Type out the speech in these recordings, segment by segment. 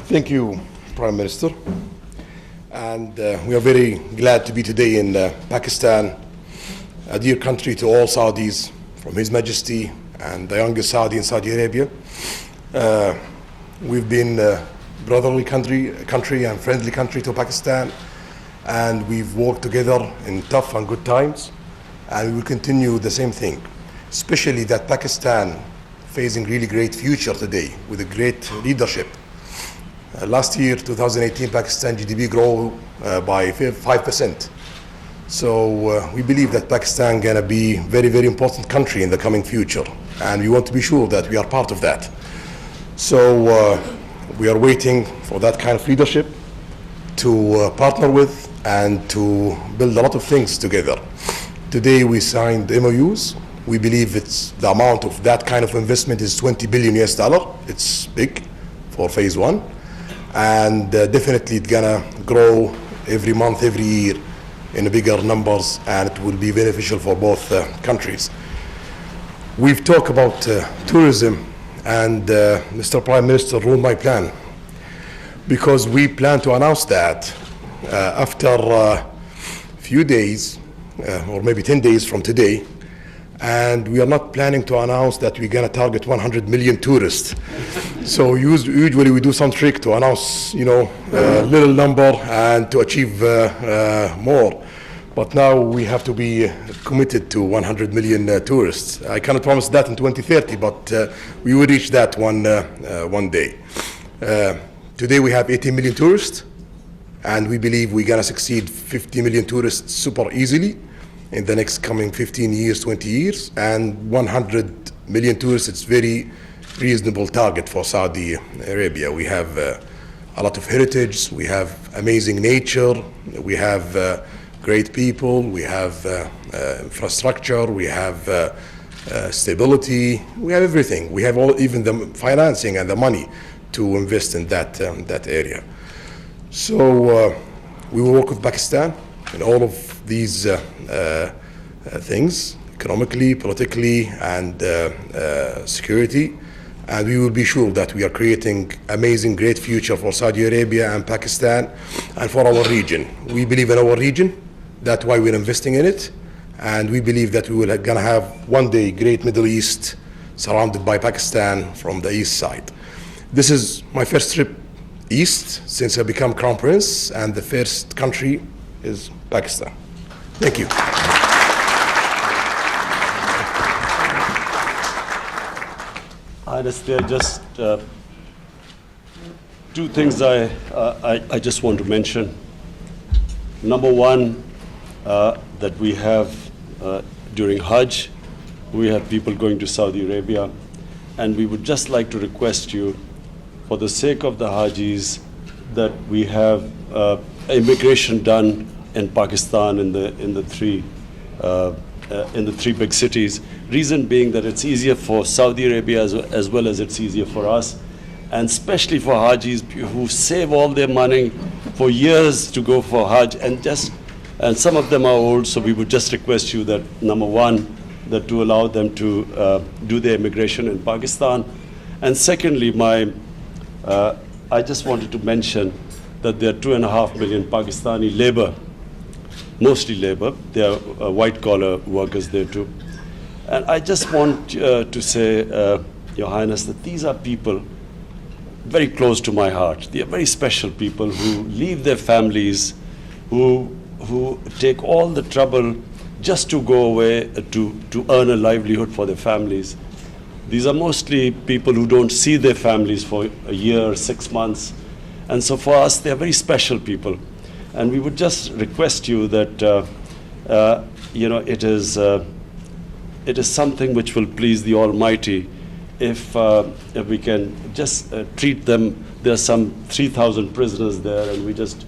Thank you, Prime Minister. And we are very glad to be today in Pakistan, a dear country to all Saudis, from His Majesty and the youngest Saudi in Saudi Arabia. We've been a brotherly country and friendly country to Pakistan, and we've worked together in tough and good times, and we will continue the same thing, especially that Pakistan facing really great future today with a great leadership. Last year, 2018, Pakistan GDP grew by 5%. So we believe that Pakistan gonna be very, very important country in the coming future, and we want to be sure that we are part of that. So we are waiting for that kind of leadership to partner with and to build a lot of things together. Today we signed MOUs. We believe the amount of that kind of investment is $20 billion US. It's big for phase one. And definitely it's gonna grow every month, every year in bigger numbers, and it will be beneficial for both countries. We've talked about tourism, and Mr. Prime Minister ruled my plan, because we plan to announce that after a few days, or maybe 10 days from today, and we are not planning to announce that we're gonna target 100 million tourists. So usually we do some trick to announce, a little number and to achieve more. But now we have to be committed to 100 million tourists. I cannot promise that in 2030, but we will reach that one day. Today we have 18 million tourists, and we believe we're gonna succeed 50 million tourists super easily in the next coming 15 years, 20 years, and 100 million tourists, it's very reasonable target for Saudi Arabia. We have a lot of heritage, we have amazing nature, we have great people, we have infrastructure, we have stability, we have everything. We have even the financing and the money to invest in that area. So we will work with Pakistan in all of these things, economically, politically, and security, and we will be sure that we are creating amazing, great future for Saudi Arabia and Pakistan and for our region. We believe in our region, that's why we're investing in it, and we believe that we will gonna have one day great Middle East surrounded by Pakistan from the east side. This is my first trip east since I become Crown Prince, and the first country is Pakistan. Thank you. Honestly, just two things I just want to mention. Number one, that we have during Hajj, we have people going to Saudi Arabia, and we would just like to request you, for the sake of the Hajis, that we have immigration done in Pakistan in the three big cities. Reason being that it's easier for Saudi Arabia as well as it's easier for us, and especially for Hajis who save all their money for years to go for Hajj, and some of them are old. So we would just request you that, number one, that to allow them to do their immigration in Pakistan, and secondly, I just wanted to mention that there are 2.5 million Pakistani labor, mostly labor. There are white-collar workers there too. And I just want to say, Your Highness, that these are people very close to my heart. They are very special people who leave their families, who take all the trouble just to go away to earn a livelihood for their families. These are mostly people who don't see their families for a year, 6 months. And so for us, they are very special people. And we would just request you that, it is something which will please the Almighty if we can just treat them. There are some 3,000 prisoners there, and we just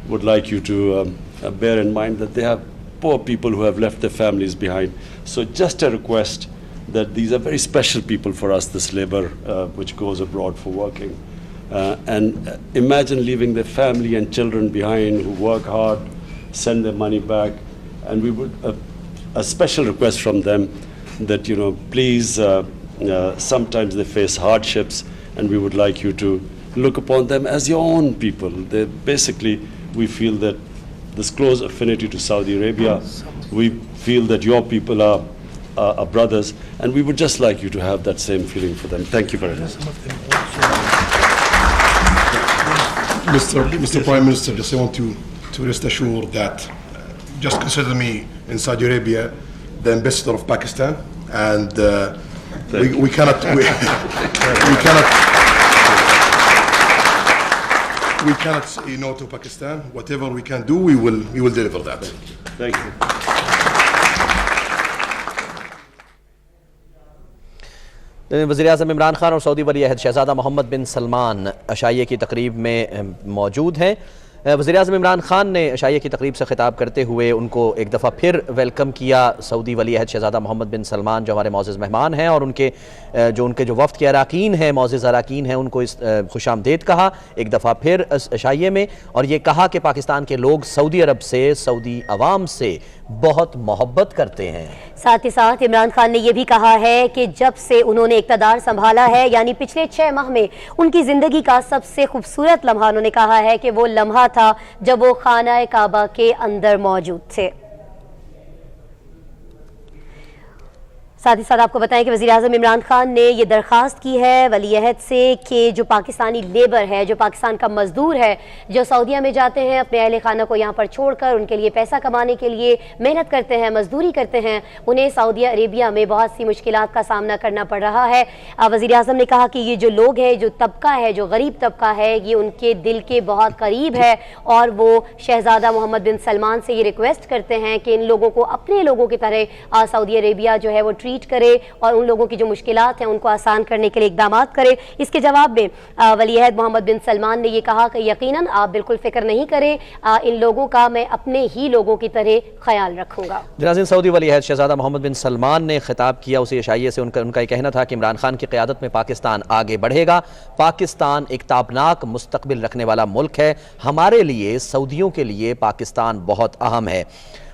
would like you to bear in mind that they have poor people who have left their families behind. So just a request that these are very special people for us, this labor which goes abroad for working. And imagine leaving their family and children behind who work hard, send their money back, and we would, a special request from them that, please, sometimes they face hardships, and we would like you to look upon them as your own people. They basically, we feel that this close affinity to Saudi Arabia, we feel that your people are brothers, and we would just like you to have that same feeling for them. Thank you very much. Mr. Prime Minister, just I want to rest assured that just consider me in Saudi Arabia the ambassador of Pakistan, and we cannot say no to Pakistan. Whatever we can do, we will deliver that. Thank you. वज़ीर-ए-आज़म इमरान खान और Saudi वली अहद शहज़ादा मोहम्मद बिन सलमान अशाइये की तकरीब में मौजूद हैं। वज़ीर-ए-आज़म इमरान खान ने अशाइये की तकरीब से खिताब करते हुए उनको एक दफ़ा फिर वेलकम किया। सऊदी वली अहद शहज़ादा मोहम्मद बिन सलमान जो हमारे मोअज़्ज़ज़ मेहमान हैं और उनके जो वफ़द के अराकीन हैं, मोअज़्ज़ज़ अराकीन हैं, उनको इस खुशामदीद कहा एक दफ़ा फिर अशाइये में, और ये कहा कि पाकिस्तान के लोग सऊदी अरब से, सऊदी अवाम से बहुत मोहब्बत करते हैं। साथ ही साथ इमरान खान ने यह भी कहा है कि जब से उन्होंने इक़्तिदार संभाला है, यानी पिछले 6 माह में, उनकी ज़िंदगी का सबसे खूबसूरत लम्हा उन्होंने कहा है कि वो लम्हा था जब वो खाना काबा के अंदर मौजूद थे। साथ ही साथ आपको बताएं कि वज़ीर-ए-आज़म इमरान खान ने यह दरख्वास्त की है वली अहद से कि जो पाकिस्तानी लेबर है, जो पाकिस्तान का मजदूर है, जो सऊदीया में जाते हैं अपने अहले खाना को यहाँ पर छोड़कर उनके लिए पैसा कमाने के लिए मेहनत करते हैं, मजदूरी करते हैं, उन्हें सऊदी अरेबिया में बहुत सी मुश्किलात का सामना करना पड़ रहा है। वज़ीर-ए-आज़म ने कहा कि ये जो लोग हैं, जो तबका है, जो गरीब तबका है, ये उनके दिल के बहुत करीब है और वो शहज़ादा मोहम्मद बिन सलमान से ये रिक्वेस्ट करते हैं कि इन लोगों को अपने लोगों की तरह सऊदी अरेबिया जो है वो ट्रीट करे और उन लोगों की जो मुश्किलात हैं उनको आसान करने के लिए इकदाम करे। इसके जवाब में वली अहद मोहम्मद बिन सलमान ने यह कहा कि यकीनन आप बिल्कुल फिक्र नहीं करें, इन लोगों का मैं अपने ही लोगों की तरह ख्याल रखूंगा। जनाज़िन, सऊदी वली अहद शहज़ादा मोहम्मद बिन सलमान ने खिताब किया उसी अशाइये से। उनका ये कहना था कि इमरान खान की क़यादत में पाकिस्तान आगे बढ़ेगा। पाकिस्तान एक ताबनाक मुस्तक़बिल रखने वाला मुल्क है। हमारे लिए, सऊदियों के लिए पाकिस्तान बहुत अहम है।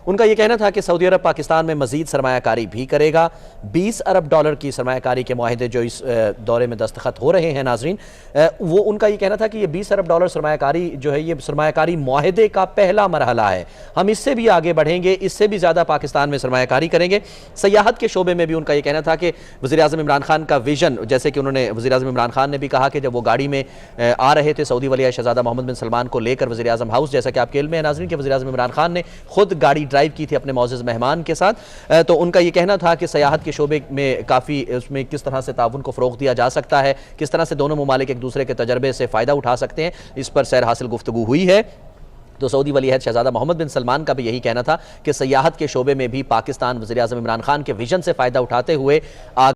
उनका यह कहना था कि सऊदी अरब पाकिस्तान में मज़ीद सरमायाकारी भी करेगा। $20 अरब की सरमायाकारी के मुआहदे जो इस दौरे में दस्तखत हो रहे हैं नाजरीन, वो उनका ये कहना था कि ये $20 अरब सरमायाकारी जो है, ये सरमायाकारी मुआहदे का पहला मरहला है। हम इससे भी आगे बढ़ेंगे, इससे भी ज़्यादा पाकिस्तान में सरमायाकारी करेंगे। सयाहत के शोबे में भी उनका ये कहना था कि वज़ीर-ए-आज़म इमरान खान का विजन, जैसे कि उन्होंने वज़ीर-ए-आज़म इमरान खान ने भी कहा कि जब वो गाड़ी में आ रहे थे सऊदी वली अहद शहज़ादा मोहम्मद बिन सलमान को लेकर वज़ीर-ए-आज़म हाउस, जैसा कि आपके इल्म में है नाज़रीन कि वज़ीर-ए-आज़म इमरान खान ने खुद गाड़ी ड्राइव की थी अपने मोअज़्ज़ज़ मेहमान के साथ, तो उनका ये कहना था कि सयाहत के शोबे में काफ़ी उसमें किस तरह से ताउन को फ़रोग़ दिया जा सकता है, किस तरह से दोनों ममालिक एक दूसरे के तजर्बे से फ़ायदा उठा सकते हैं, इस पर सैर हासिल गुफ्तगू हुई है। तो सऊदी वली अहद शहज़ादा मोहम्मद बिन सलमान का भी यही कहना था कि सयाहत के शोबे में भी पाकिस्तान वज़ीर-ए-आज़म इमरान खान के विजन से फ़ायदा उठाते हुए